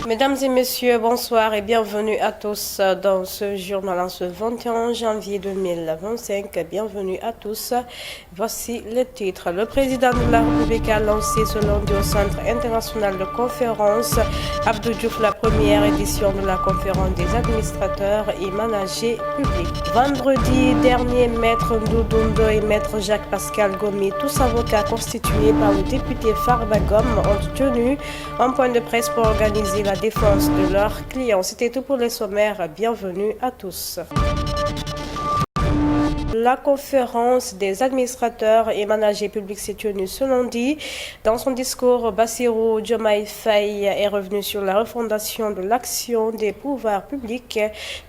Mesdames et messieurs, bonsoir et bienvenue à tous dans ce journal en ce 21 janvier 2025. Bienvenue à tous. Voici les titres. Le président de la République a lancé ce lundi au Centre international de conférence Abdou Diouf la première édition de la conférence des administrateurs et managers publics. Vendredi dernier, Maître Ndoudondo et Maître Jacques-Pascal Gomi, tous avocats constitués par le député Farba Ngom, ont tenu un point de presse pour organiser la défense de leurs clients. C'était tout pour les sommaires. Bienvenue à tous. La conférence des administrateurs et managers publics s'est tenue ce lundi. Dans son discours, Bassirou Diomaye Faye est revenu sur la refondation de l'action des pouvoirs publics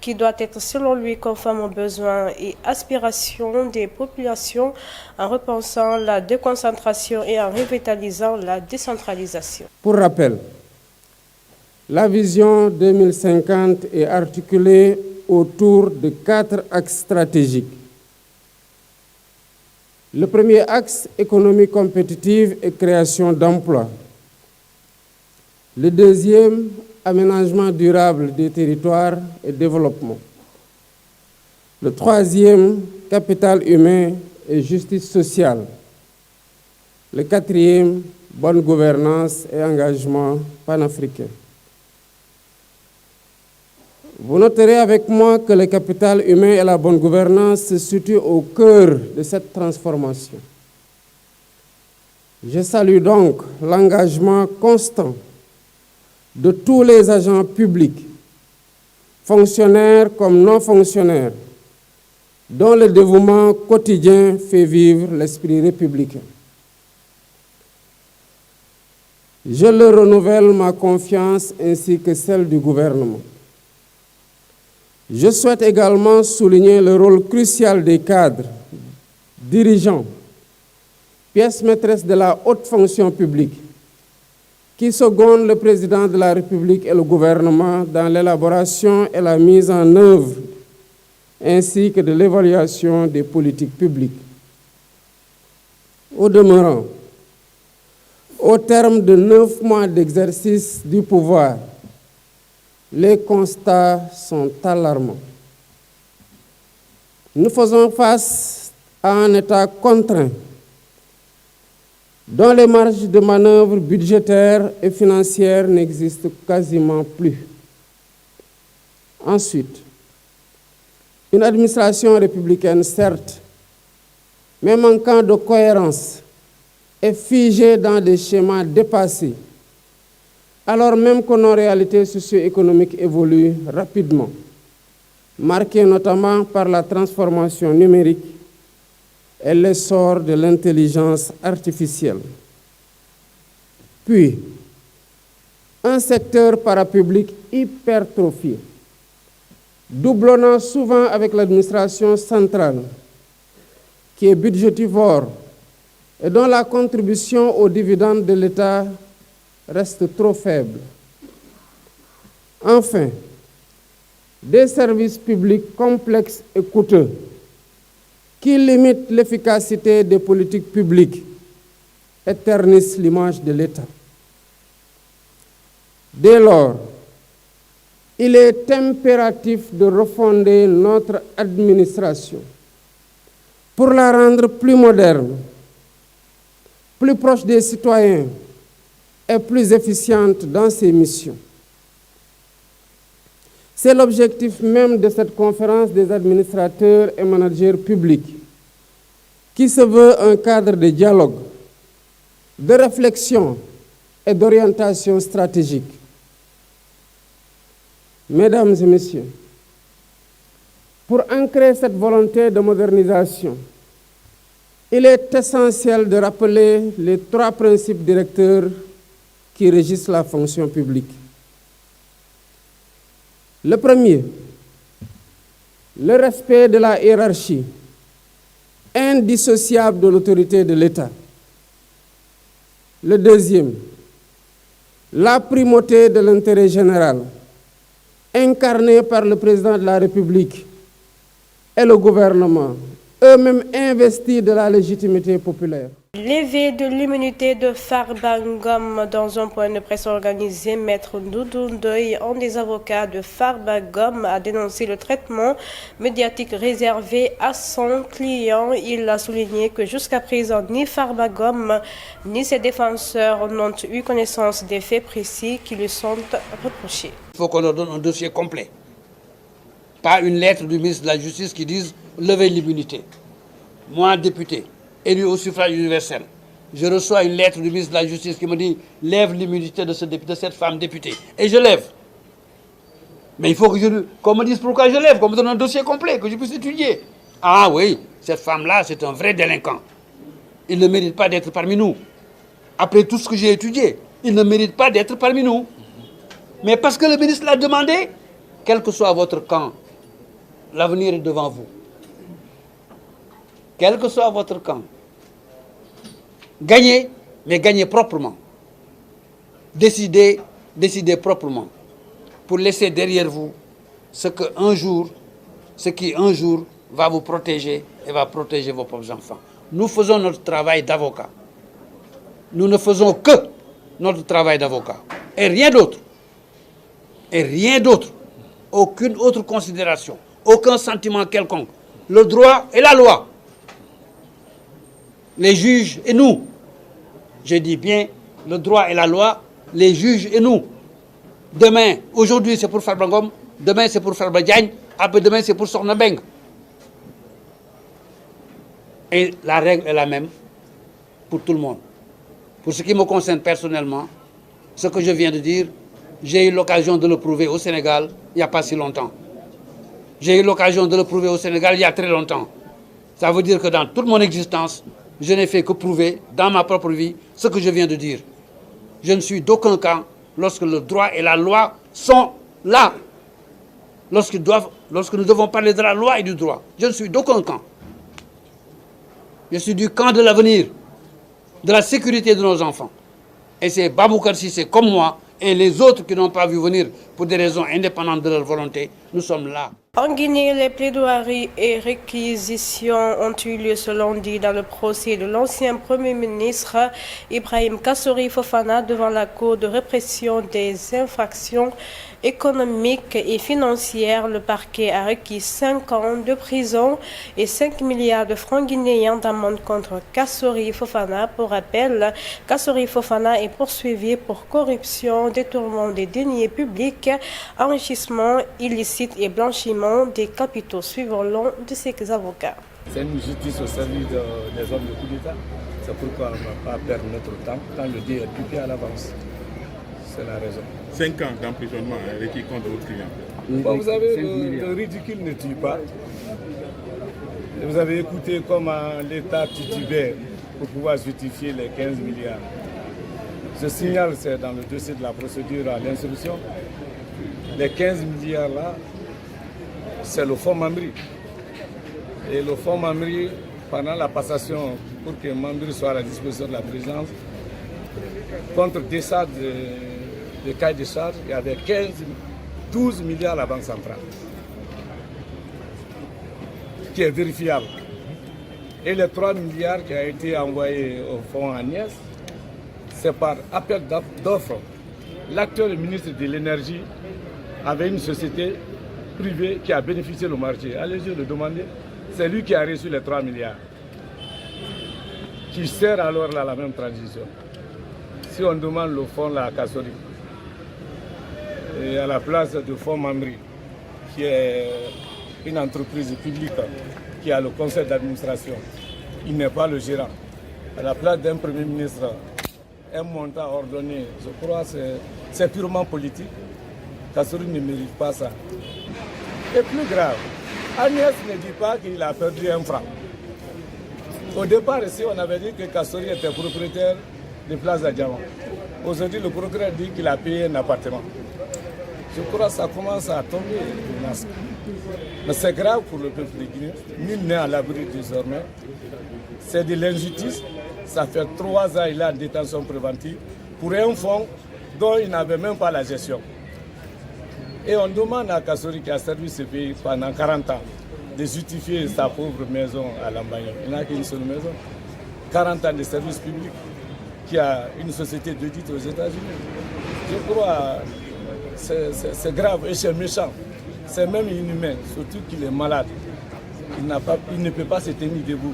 qui doit être selon lui conforme aux besoins et aspirations des populations en repensant la déconcentration et en revitalisant la décentralisation. Pour rappel, la vision 2050 est articulée autour de 4 axes stratégiques. Le premier axe, économie compétitive et création d'emplois. Le deuxième, aménagement durable des territoires et développement. Le troisième, capital humain et justice sociale. Le quatrième, bonne gouvernance et engagement panafricain. Vous noterez avec moi que le capital humain et la bonne gouvernance se situent au cœur de cette transformation. Je salue donc l'engagement constant de tous les agents publics, fonctionnaires comme non fonctionnaires, dont le dévouement quotidien fait vivre l'esprit républicain. Je leur renouvelle ma confiance ainsi que celle du gouvernement. Je souhaite également souligner le rôle crucial des cadres, dirigeants, pièces maîtresses de la haute fonction publique, qui secondent le président de la République et le gouvernement dans l'élaboration et la mise en œuvre, ainsi que de l'évaluation des politiques publiques. Au demeurant, au terme de 9 mois d'exercice du pouvoir, les constats sont alarmants. Nous faisons face à un État contraint, dont les marges de manœuvre budgétaires et financières n'existent quasiment plus. Ensuite, une administration républicaine, certes, mais manquant de cohérence et figée dans des schémas dépassés, alors même que nos réalités socio-économiques évoluent rapidement, marquées notamment par la transformation numérique et l'essor de l'intelligence artificielle. Puis, un secteur parapublic hypertrophié, doublonnant souvent avec l'administration centrale, qui est budgétivore et dont la contribution aux dividendes de l'État reste trop faible. Enfin, des services publics complexes et coûteux qui limitent l'efficacité des politiques publiques et ternissent l'image de l'État. Dès lors, il est impératif de refonder notre administration pour la rendre plus moderne, plus proche des citoyens et plus efficiente dans ses missions. C'est l'objectif même de cette conférence des administrateurs et managers publics, qui se veut un cadre de dialogue, de réflexion et d'orientation stratégique. Mesdames et messieurs, pour ancrer cette volonté de modernisation, il est essentiel de rappeler les 3 principes directeurs qui régissent la fonction publique. Le premier, le respect de la hiérarchie, indissociable de l'autorité de l'État. Le deuxième, la primauté de l'intérêt général, incarné par le président de la République et le gouvernement, eux-mêmes investis de la légitimité populaire. Levée de l'immunité de Farba Ngom dans un point de presse organisé, Maître Doudou Ndoye, un des avocats de Farba Ngom, a dénoncé le traitement médiatique réservé à son client. Il a souligné que jusqu'à présent, ni Farba Ngom ni ses défenseurs n'ont eu connaissance des faits précis qui lui sont reprochés. Il faut qu'on leur donne un dossier complet. Pas une lettre du ministre de la Justice qui dise « levez l'immunité ». Moi, député, élu au suffrage universel, je reçois une lettre du ministre de la Justice qui me dit « lève l'immunité de cette femme députée ». Et je lève. Mais il faut qu'on me dise pourquoi je lève, qu'on me donne un dossier complet, que je puisse étudier. Ah oui, cette femme-là, c'est un vrai délinquant. Il ne mérite pas d'être parmi nous. Après tout ce que j'ai étudié, il ne mérite pas d'être parmi nous. Mais parce que le ministre l'a demandé, quel que soit votre camp, l'avenir est devant vous. Quel que soit votre camp, gagnez, mais gagnez proprement. Décidez proprement pour laisser derrière vous ce qui un jour va vous protéger et va protéger vos propres enfants. Nous faisons notre travail d'avocat. Nous ne faisons que notre travail d'avocat et rien d'autre. Et rien d'autre. Aucune autre considération, aucun sentiment quelconque. Le droit et la loi. Les juges et nous. Je dis bien le droit et la loi, les juges et nous. Demain, aujourd'hui c'est pour Farba Ngom, demain c'est pour Farba Diagne, après demain c'est pour Sokhna Mbengue. Et la règle est la même pour tout le monde. Pour ce qui me concerne personnellement, ce que je viens de dire, j'ai eu l'occasion de le prouver au Sénégal il n'y a pas si longtemps. J'ai eu l'occasion de le prouver au Sénégal il y a très longtemps. Ça veut dire que dans toute mon existence, je n'ai fait que prouver dans ma propre vie ce que je viens de dire. Je ne suis d'aucun camp lorsque le droit et la loi sont là. Lorsque nous devons parler de la loi et du droit. Je ne suis d'aucun camp. Je suis du camp de l'avenir, de la sécurité de nos enfants. Et c'est Baboucar Cissé comme moi et les autres qui n'ont pas vu venir pour des raisons indépendantes de leur volonté, nous sommes là. En Guinée, les plaidoiries et réquisitions ont eu lieu ce lundi dans le procès de l'ancien Premier ministre Ibrahim Kassori Fofana devant la Cour de répression des infractions économiques et financières. Le parquet a requis 5 ans de prison et 5 milliards de francs guinéens d'amende contre Kassori Fofana. Pour rappel, Kassori Fofana est poursuivi pour corruption, détournement des deniers publics, enrichissement illicite et blanchiment des capitaux, suivant l'un de ses avocats. C'est une justice au service des hommes de coup d'État. C'est pourquoi on ne va pas perdre notre temps quand le dé est piqué à l'avance. C'est la raison. 5 ans d'emprisonnement requis contre votre client. Bon, vous savez, le ridicule ne tue pas. Et vous avez écouté comment l'État titubait pour pouvoir justifier les 15 milliards. Ce signal, c'est dans le dossier de la procédure à l'instruction. Les 15 milliards là, c'est le fonds Mamri. Et le fonds Mamri, pendant la passation, pour que Mamri soit à la disposition de la présidence, contre décharge de cahier de charge, il y avait 12 milliards à la Banque centrale, qui est vérifiable. Et les 3 milliards qui ont été envoyés au fonds Agnès, c'est par appel d'offres. L'actuel ministre de l'énergie avait une société privée qui a bénéficié du marché. Allez-y le demander. C'est lui qui a reçu les 3 milliards, qui sert alors là la même transition. Si on demande le fonds là, à Kassori, et à la place du fonds Mamri, qui est une entreprise publique qui a le conseil d'administration, il n'est pas le gérant. À la place d'un premier ministre, un montant ordonné, je crois que c'est purement politique. Kassori ne mérite pas ça. Et plus grave, Agnès ne dit pas qu'il a perdu un franc. Au départ, ici, on avait dit que Kassori était propriétaire de Plaza Diamant. Aujourd'hui, le procureur dit qu'il a payé un appartement. Je crois que ça commence à tomber. Mais c'est grave pour le peuple de Guinée. Nul n'est à l'abri désormais. C'est de l'injustice. Ça fait 3 ans qu'il est en détention préventive pour un fonds dont il n'avait même pas la gestion. Et on demande à Kassori, qui a servi ce pays pendant 40 ans, de justifier sa pauvre maison à Lambaye. Il n'a qu'une seule maison. 40 ans de service public, qui a une société d'audit aux États-Unis. Je crois que c'est grave et c'est méchant. C'est même inhumain, surtout qu'il est malade. Il ne peut pas se tenir debout.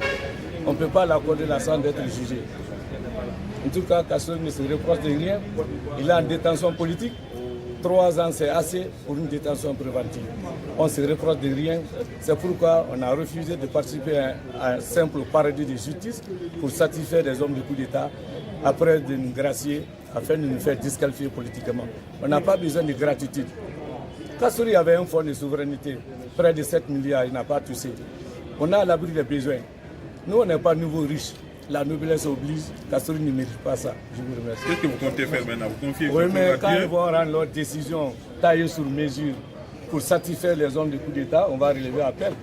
On ne peut pas l'accorder la sans d'être jugé. En tout cas, Kassory ne se reproche de rien. Il est en détention politique. 3 ans, c'est assez pour une détention préventive. On ne se reproche de rien. C'est pourquoi on a refusé de participer à un simple paradis de justice pour satisfaire des hommes de coup d'État après de nous gracier afin de nous faire disqualifier politiquement. On n'a pas besoin de gratitude. Kassory avait un fonds de souveraineté, près de 7 milliards, il n'a pas touché. On a à l'abri des besoins. Nous, on n'est pas nouveaux riches. La noblesse oblige. Kassory ne mérite pas ça. Je vous remercie. Qu'est-ce que vous comptez faire maintenant? Vous confiez oui, mais quand ils vont rendre leur décision taillée sur mesure pour satisfaire les hommes de coup d'État, on va relever appel.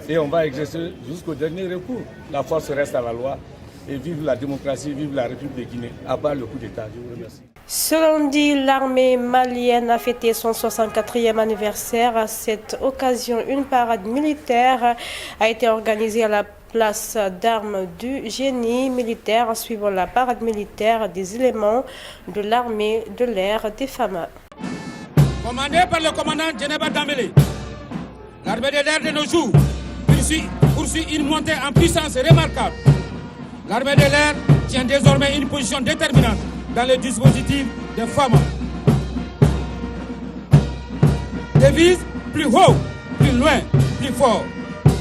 Et on va exercer jusqu'au dernier recours. La force reste à la loi. Et vive la démocratie, vive la République de Guinée, à part le coup d'État. Je vous remercie. Ce lundi, l'armée malienne a fêté son 64e anniversaire. À cette occasion, une parade militaire a été organisée à la place d'armes du génie militaire, suivant la parade militaire des éléments de l'armée de l'air des femmes. Commandé par le commandant Djeneba Dambélé, l'armée de l'air de nos jours poursuit une montée en puissance remarquable. L'armée de l'air tient désormais une position déterminante dans le dispositif des femmes. Devise plus haut, plus loin, plus fort.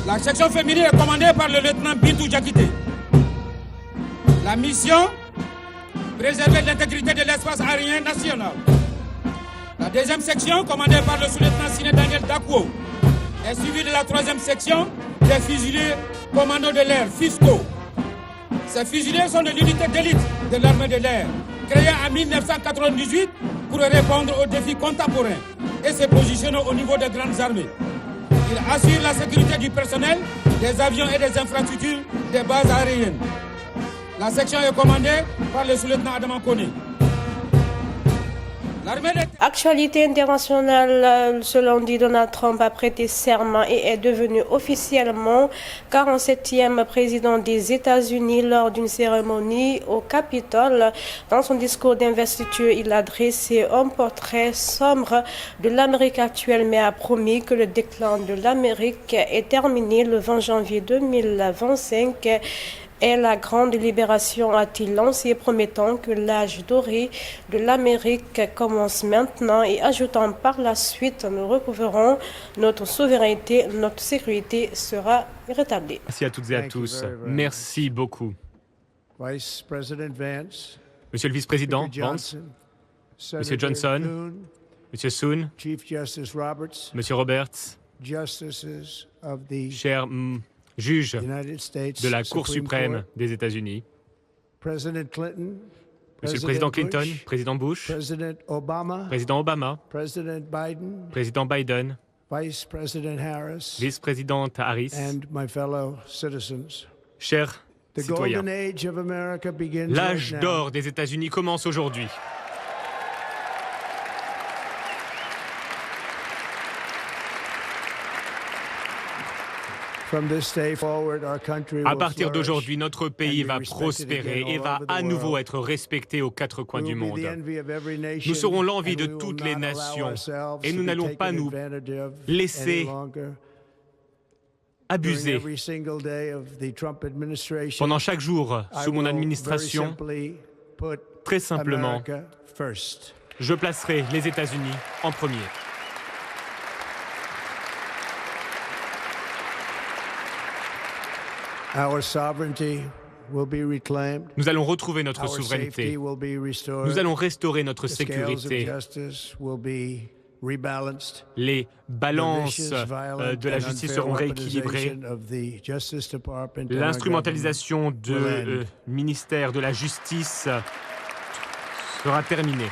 La section féminine est commandée par le lieutenant Bintou Diakité. La mission, préserver l'intégrité de l'espace aérien national. La deuxième section, commandée par le sous-lieutenant Sine Daniel Dakwo, est suivie de la troisième section des fusiliers commando de l'air, FISCO. Ces fusiliers sont de l'unité d'élite de l'armée de l'air, créée en 1998 pour répondre aux défis contemporains et se positionner au niveau des grandes armées. Il assure la sécurité du personnel, des avions et des infrastructures des bases aériennes. La section est commandée par le sous-lieutenant Adama Kone. Actualité internationale, ce lundi, Donald Trump a prêté serment et est devenu officiellement 47e président des États-Unis lors d'une cérémonie au Capitole. Dans son discours d'investiture, il a dressé un portrait sombre de l'Amérique actuelle, mais a promis que le déclin de l'Amérique est terminé le 20 janvier 2025. Et la grande libération, a-t-il lancé, promettant que l'âge doré de l'Amérique commence maintenant et ajoutant par la suite, nous recouvrons notre souveraineté, notre sécurité sera rétablie. Merci à toutes et à tous. Merci beaucoup. Monsieur le vice-président Vance, Monsieur Johnson, Monsieur Soon, Monsieur Roberts, chers juge de la Cour suprême des États-Unis, Monsieur le Président Clinton, Président Bush, Président Obama, Président Biden, Vice-présidente Harris, chers citoyens, l'âge d'or des États-Unis commence aujourd'hui. À partir d'aujourd'hui, notre pays va prospérer et va à nouveau être respecté aux 4 coins du monde. Nous serons l'envie de toutes les nations et nous n'allons pas nous laisser abuser. Pendant chaque jour, sous mon administration, très simplement, je placerai les États-Unis en premier. Nous allons retrouver notre souveraineté. Nous allons restaurer notre sécurité. Les balances de la justice seront rééquilibrées. L'instrumentalisation du ministère de la Justice sera terminée.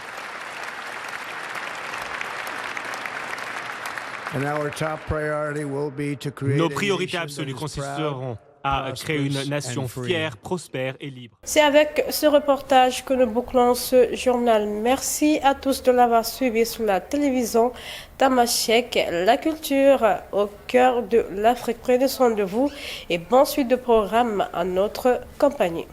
Nos priorités absolues consisteront à créer une nation fière, prospère et libre. C'est avec ce reportage que nous bouclons ce journal. Merci à tous de l'avoir suivi sur la télévision Tamashek, la culture au cœur de l'Afrique. Prenez soin de vous et bonne suite de programme à notre compagnie.